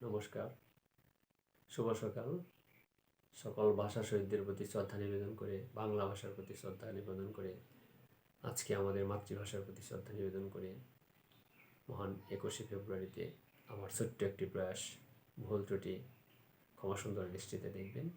নমস্কার, শুভ সকাল। সকল ভাষা শহীদদের প্রতি শ্রদ্ধা নিবেদন করে, বাংলা ভাষার প্রতি শ্রদ্ধা নিবেদন করে, আজকে আমাদের মাতৃভাষার প্রতি শ্রদ্ধা নিবেদন করে মহান 21শে ফেব্রুয়ারিতে আমার ছোট্ট একটি প্রয়াস, ভুল ত্রুটি ক্ষমা সুন্দর দৃষ্টিতে দেখবেন।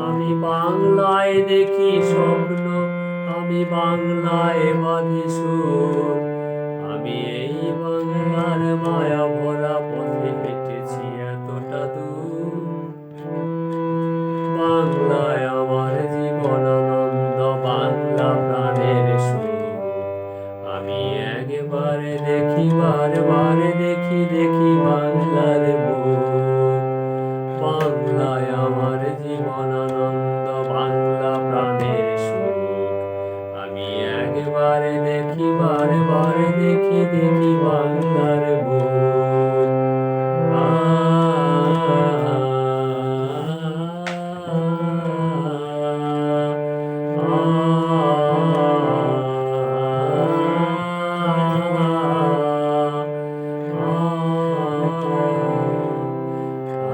আমি বাংলায় দেখি স্বপ্ন, আমি বাংলায় বাঁধি সুর, আমি এই বাংলার মায়া ভরা পথে হেঁটেছি এতটা দূর। বাংলায় আমার জীবন আনন্দ, বাংলা প্রাণের সুর। আমি একবারে দেখি, বারে দেখি বাংলার মুখ। বাংলায় আমার জীবন আনন্দ, বাংলা প্রাণের সুখ। আমি একবারে দেখি, বারে দেখি বাংলার মুখ।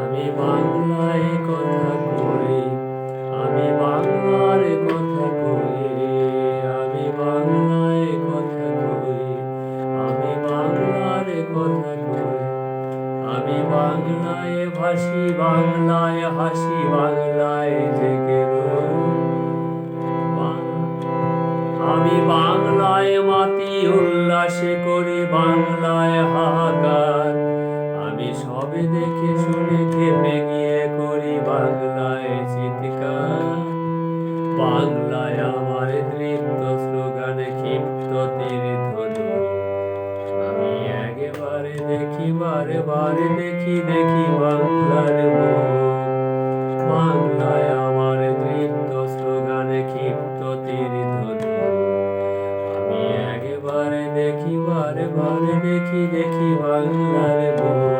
আমি বাংলায় কথা কই, আমি বাংলার কথা কই, আমি বাংলায় কথা কই, আমি বাংলার কথা কই। আমি বাংলায় ভাসি, বাংলায় হাসি, বাংলায় জেগে রই। আমি বাংলায় মাতি, উল্লাসে করি বাংলায় হাহাকার। আমি সবে দেখে শুনে খেপে গিয়ে করি বাংলায় চিৎকার। বাংলায় আমার তৃপ্ত স্লোগানে ক্ষিপ্ত তীর্থ। আমি একবারে দেখি, বারে দেখি বাংলার মুখ। বাংলায় আমার তৃপ্ত স্লোগানে ক্ষিপ্ত তীর্থ। আমি একবারে দেখি, বারে দেখি বাংলার মুখ।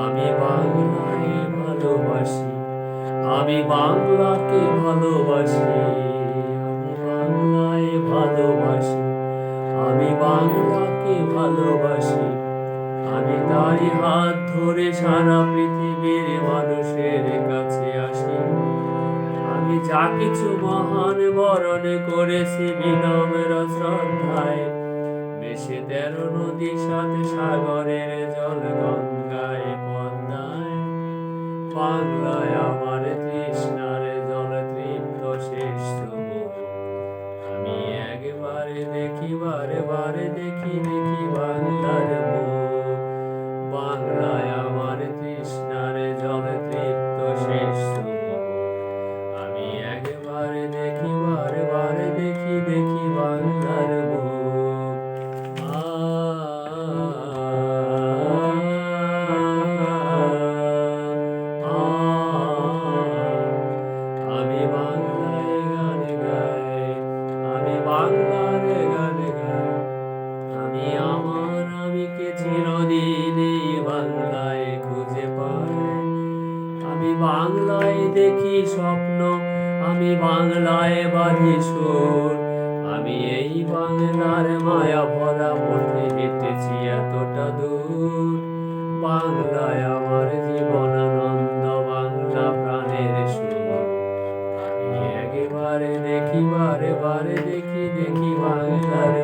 আমি বাংলায় ভালোবাসি, আমি বাংলাকে ভালোবাসি, আমি বাংলায় ভালোবাসি, আমি বাংলাকে ভালোবাসি। আমি তারই হাত ধরে সারা পৃথিবীর মানুষের কাছে আসি। আমি যা কিছু মহান বরণ করেছি বিনম্র শ্রদ্ধায়, বেশে 13 নদী 7 সাগরের জল গঙ্গায় পদ্মায়। বাংলায় আমার তৃষ্ণার জল তৃপ্ত শেষ মুখ। আমি একবারে দেখি, বারে দেখি বাংলার মুখ। বাংলায় আমার তৃষ্ণার জল তৃপ্ত শেষ মুখ। আমি একবারে দেখি, বারে দেখি বাংলার মুখ। আমি বাংলায় গান গাই, আমি বাংলার গান গাই। আমি আমার আমিকে চিরদিন এই বাংলায় খুঁজে পাই। আমি বাংলায় দেখি স্বপ্ন, আমি বাংলায় বাঁধি সুর। আমি এই বাংলার মায়া ভরা পথে হেঁটেছি এতটা দূর। বাংলায় আমার জীবন আনন্দ, বাংলা প্রাণের সুর। আমি একবারে দেখি, বারে দেখি বাংলার